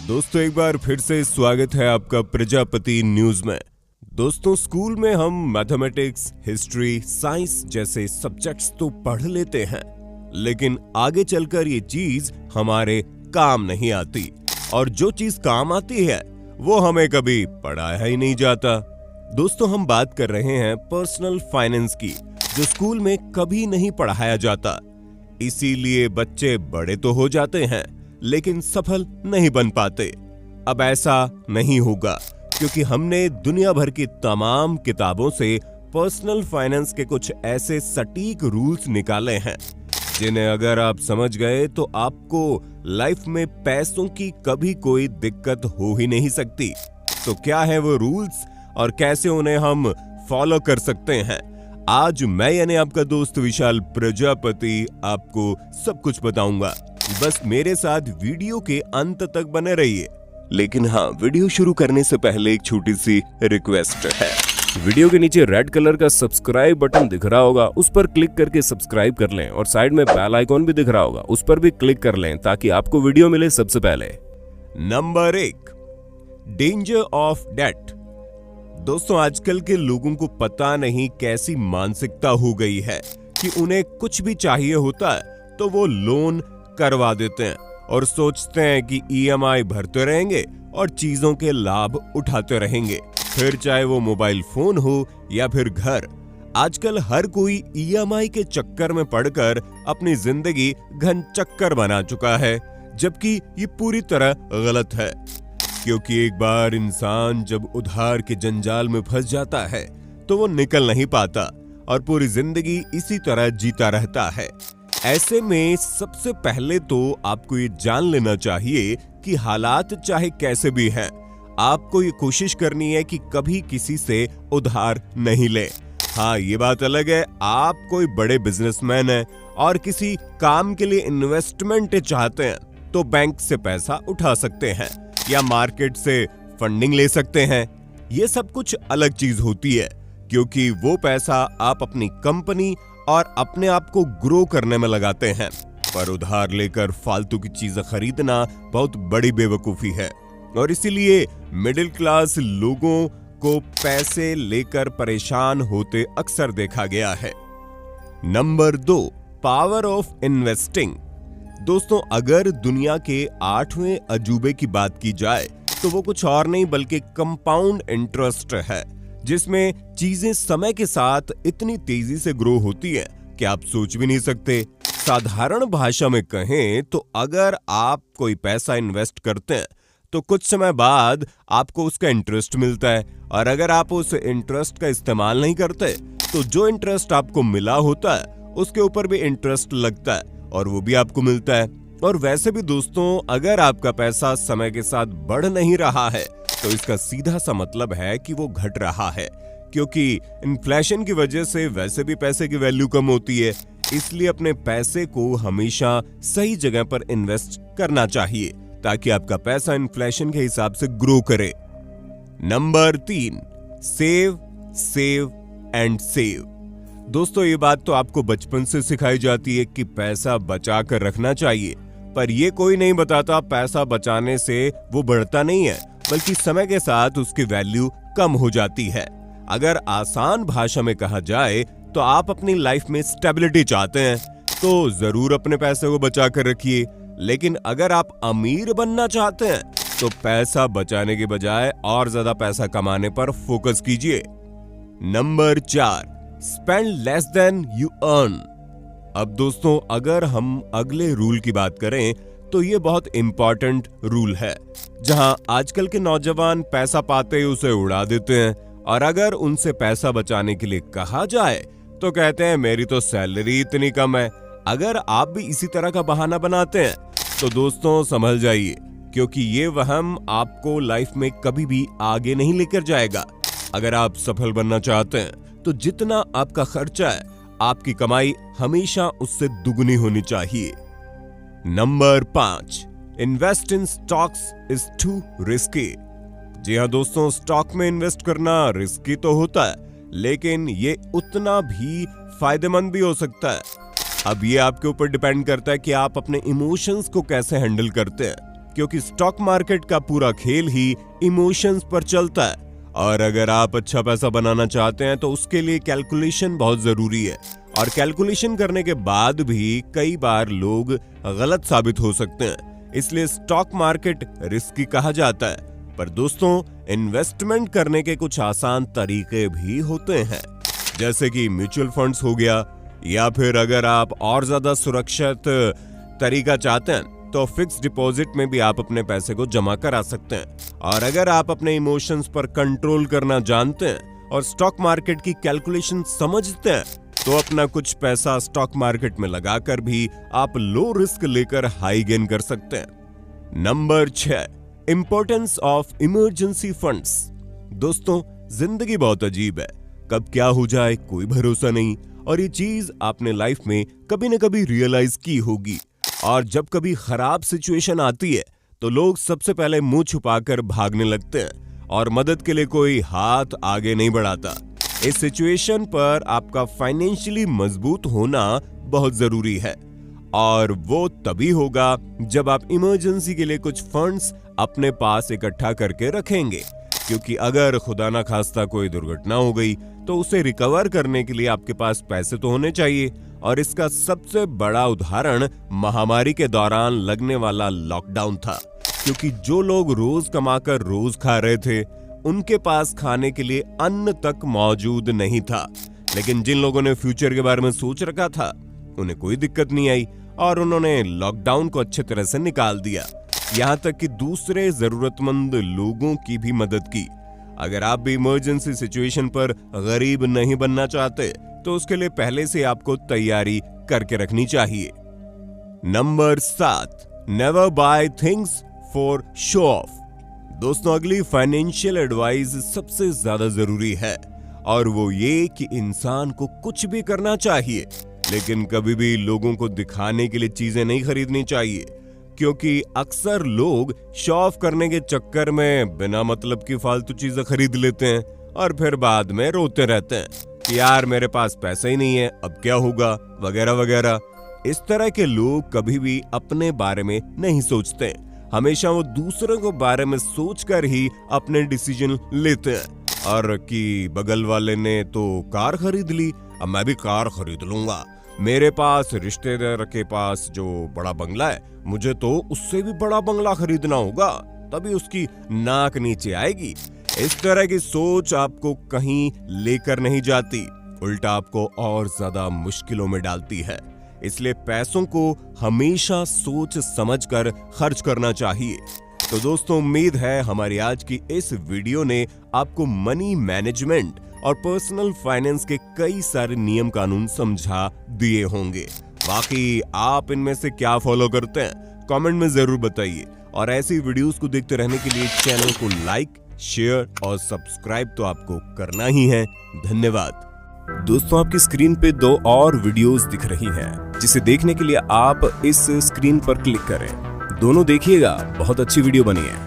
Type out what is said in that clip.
दोस्तों एक बार फिर से स्वागत है आपका प्रजापति न्यूज में। दोस्तों स्कूल में हम मैथमेटिक्स, हिस्ट्री, साइंस जैसे सब्जेक्ट्स तो पढ़ लेते हैं, लेकिन आगे चलकर ये चीज हमारे काम नहीं आती और जो चीज काम आती है वो हमें कभी पढ़ाया ही नहीं जाता। दोस्तों हम बात कर रहे हैं पर्सनल फाइनेंस की, जो स्कूल में कभी नहीं पढ़ाया जाता। इसीलिए बच्चे बड़े तो हो जाते हैं लेकिन सफल नहीं बन पाते। अब ऐसा नहीं होगा, क्योंकि हमने दुनिया भर की तमाम किताबों से पर्सनल फाइनेंस के कुछ ऐसे सटीक रूल्स निकाले हैं जिन्हें अगर आप समझ गए तो आपको लाइफ में पैसों की कभी कोई दिक्कत हो ही नहीं सकती। तो क्या है वो रूल्स और कैसे उन्हें हम फॉलो कर सकते हैं, आज मैं यानी आपका दोस्त विशाल प्रजापति आपको सब कुछ बताऊंगा। बस मेरे साथ वीडियो के अंत तक बने रहिए। लेकिन हाँ, वीडियो शुरू करने से पहले एक छोटी सी रिक्वेस्ट है। वीडियो के नीचे रेड कलर का सब्सक्राइब बटन दिख रहा होगा, उस पर क्लिक करके सब्सक्राइब कर लें और साइड में बेल आइकॉन भी दिख रहा होगा, उस पर भी क्लिक कर लें ताकि आपको वीडियो मिले सबसे पहले। Number 1, danger of debt. दोस्तों आजकल के लोगों को पता नहीं कैसी मानसिकता हो गई है कि उन्हें कुछ भी चाहिए होता है तो वो लोन करवा देते हैं और सोचते हैं कि ईएमआई भरते रहेंगे और चीजों के लाभ उठाते रहेंगे, फिर चाहे वो मोबाइल फोन हो या फिर घर। आजकल हर कोई ईएमआई के चक्कर में पड़कर अपनी जिंदगी घन चक्कर बना चुका है, जबकि ये पूरी तरह गलत है। क्योंकि एक बार इंसान जब उधार के जंजाल में फंस जाता है तो वो निकल नहीं पाता और पूरी जिंदगी इसी तरह जीता रहता है। ऐसे में सबसे पहले तो आपको ये जान लेना चाहिए कि हालात चाहे कैसे भी हैं, आपको ये कोशिश करनी है कि कभी किसी से उधार नहीं ले। हाँ, ये बात अलग है आप कोई बड़े बिजनेसमैन हैं और किसी काम के लिए इन्वेस्टमेंट चाहते हैं तो बैंक से पैसा उठा सकते हैं या मार्केट से फंडिंग ले सकते हैं। ये सब कुछ अलग चीज होती है, क्योंकि वो पैसा आप अपनी कंपनी और अपने आप को ग्रो करने में लगाते हैं। पर उधार लेकर फालतू की चीजें खरीदना बहुत बड़ी बेवकूफी है और इसीलिए मिडिल क्लास लोगों को पैसे लेकर परेशान होते अक्सर देखा गया है। Number 2, power of investing. दोस्तों अगर दुनिया के 8वें अजूबे की बात की जाए तो वो कुछ और नहीं बल्कि कंपाउंड इंटरेस्ट है, जिसमें चीजें समय के साथ इतनी तेजी से ग्रो होती है कि आप सोच भी नहीं सकते। साधारण भाषा में कहें तो अगर आप कोई पैसा इन्वेस्ट करते हैं तो कुछ समय बाद आपको उसका इंटरेस्ट मिलता है, और अगर आप उस इंटरेस्ट का इस्तेमाल नहीं करते तो जो इंटरेस्ट आपको मिला होता है उसके ऊपर भी इंटरेस्ट लगता है और वो भी आपको मिलता है। और वैसे भी दोस्तों अगर आपका पैसा समय के साथ बढ़ नहीं रहा है तो इसका सीधा सा मतलब है कि वो घट रहा है, क्योंकि इन्फ्लेशन की वजह से वैसे भी पैसे की वैल्यू कम होती है। इसलिए अपने पैसे को हमेशा सही जगह पर इन्वेस्ट करना चाहिए ताकि आपका पैसा इन्फ्लेशन के हिसाब से ग्रो करे। Number 3, save save and save. दोस्तों ये बात तो आपको बचपन से सिखाई जाती है कि पैसा बचा कर रखना चाहिए, पर ये कोई नहीं बताता पैसा बचाने से वो बढ़ता नहीं है बल्कि समय के साथ उसकी वैल्यू कम हो जाती है। अगर आसान भाषा में कहा जाए तो आप अपनी लाइफ में स्टेबिलिटी चाहते हैं तो जरूर अपने पैसे को बचा कर रखिए, लेकिन अगर आप अमीर बनना चाहते हैं तो पैसा बचाने के बजाय और ज्यादा पैसा कमाने पर फोकस कीजिए। Number 4, spend less than you earn. अब दोस्तों अगर हम अगले रूल की बात करें तो ये बहुत इंपॉर्टेंट रूल है, जहां आजकल के नौजवान पैसा पाते ही उसे उड़ा देते हैं, और अगर उनसे पैसा बचाने के लिए कहा जाए तो कहते हैं मेरी तो सैलरी इतनी कम है। अगर आप भी इसी तरह का बहाना बनाते हैं तो दोस्तों संभल जाइए, क्योंकि ये वहम आपको लाइफ में कभी भी आगे नहीं लेकर जाएगा। अगर आप सफल बनना चाहते हैं तो जितना आपका खर्चा है आपकी कमाई हमेशा उससे दुगनी होनी चाहिए। Number 5, invest in stocks is too risky. जी हाँ दोस्तों, स्टॉक में इन्वेस्ट करना रिस्की तो होता है, लेकिन ये उतना भी फायदेमंद भी हो सकता है। अब ये आपके ऊपर डिपेंड करता है कि आप अपने इमोशंस को कैसे हैंडल करते हैं। क्योंकि स्टॉक मार्केट का पूरा खेल ही इमोशंस पर चलता है। और अगर आप अच्छा पैसा बनाना चाहते हैं तो उसके लिए कैलकुलेशन बहुत जरूरी है, और कैलकुलेशन करने के बाद भी कई बार लोग गलत साबित हो सकते हैं। इसलिए स्टॉक मार्केट रिस्की कहा जाता है। पर दोस्तों, इन्वेस्टमेंट करने के कुछ आसान तरीके भी होते हैं, जैसे कि म्यूचुअल फंड्स हो गया, या फिर अगर आप और ज्यादा सुरक्षित तरीका चाहते हैं तो फिक्स डिपॉजिट में भी आप अपने पैसे को जमा करा सकते हैं। और अगर आप अपने इमोशंस पर कंट्रोल करना जानते हैं और स्टॉक मार्केट की कैलकुलेशन समझते हैं तो अपना कुछ पैसा स्टॉक मार्केट में लगाकर भी आप लो रिस्क लेकर हाई गेन कर सकते हैं। Number 6, importance of emergency funds. दोस्तों, जिंदगी बहुत अजीब है, कब क्या हो जाए कोई भरोसा नहीं, और ये चीज आपने लाइफ में कभी न कभी रियलाइज की होगी। और जब कभी खराब सिचुएशन आती है तो लोग सबसे पहले मुंह छुपाकर भागने लगते हैं और मदद के लिए कोई हाथ आगे नहीं बढ़ाता। इस सिचुएशन पर आपका फाइनेंशियली मजबूत होना बहुत जरूरी है, और वो तभी होगा जब आप इमरजेंसी के लिए कुछ फंड्स अपने पास इकट्ठा करके रखेंगे, क्योंकि अगर खुदा ना खास्ता कोई दुर्घटना हो गई तो उसे रिकवर करने के लिए आपके पास पैसे तो होने चाहिए। और इसका सबसे बड़ा उदाहरण महामारी के दौरान लगने वाला लॉकडाउन था, क्योंकि जो लोग रोज कमाकर रोज खा रहे थे उनके पास खाने के लिए अन्न तक मौजूद नहीं था। लेकिन जिन लोगों ने फ्यूचर के बारे में सोच रखा था उन्हें कोई दिक्कत नहीं आई और उन्होंने लॉकडाउन को अच्छे तरह से निकाल दिया, यहाँ तक कि दूसरे जरूरतमंद लोगों की भी मदद की। अगर आप भी इमरजेंसी सिचुएशन पर गरीब नहीं बनना चाहते तो उसके लिए पहले से आपको तैयारी करके रखनी चाहिए। Number 7, never buy things for show off. दोस्तों, अगली फाइनेंशियल एडवाइस सबसे ज्यादा जरूरी है, और वो ये कि इंसान को कुछ भी करना चाहिए लेकिन कभी भी लोगों को दिखाने के लिए चीजें नहीं खरीदनी चाहिए, क्योंकि अक्सर लोग शो ऑफ करने के चक्कर में बिना मतलब की फालतू चीजें खरीद लेते हैं और फिर बाद में रोते रहते हैं कि यार मेरे पास पैसा ही नहीं है, अब क्या होगा, वगैरह वगैरह। इस तरह के लोग कभी भी अपने बारे में नहीं सोचते, हमेशा वो दूसरों के बारे में सोचकर ही अपने डिसीजन लेते हैं। और कि बगल वाले ने तो कार खरीद ली, अब मैं भी कार खरीद लूंगा, मेरे पास रिश्तेदार के पास जो बड़ा बंगला है मुझे तो उससे भी बड़ा बंगला खरीदना होगा, तभी उसकी नाक नीचे आएगी। इस तरह की सोच आपको कहीं लेकर नहीं जाती, उल्टा आपको और ज्यादा मुश्किलों में डालती है। इसलिए पैसों को हमेशा सोच समझकर खर्च करना चाहिए। तो दोस्तों, उम्मीद है हमारी आज की इस वीडियो ने आपको मनी मैनेजमेंट और पर्सनल फाइनेंस के कई सारे नियम कानून समझा दिए होंगे। बाकी आप इनमें से क्या फॉलो करते हैं कमेंट में जरूर बताइए, और ऐसी वीडियोस को देखते रहने के लिए चैनल को लाइक, शेयर और सब्सक्राइब तो आपको करना ही है। धन्यवाद। दोस्तों, आपकी स्क्रीन पे 2 और वीडियोस दिख रही हैं, जिसे देखने के लिए आप इस स्क्रीन पर क्लिक करें। दोनों देखिएगा, बहुत अच्छी वीडियो बनी है।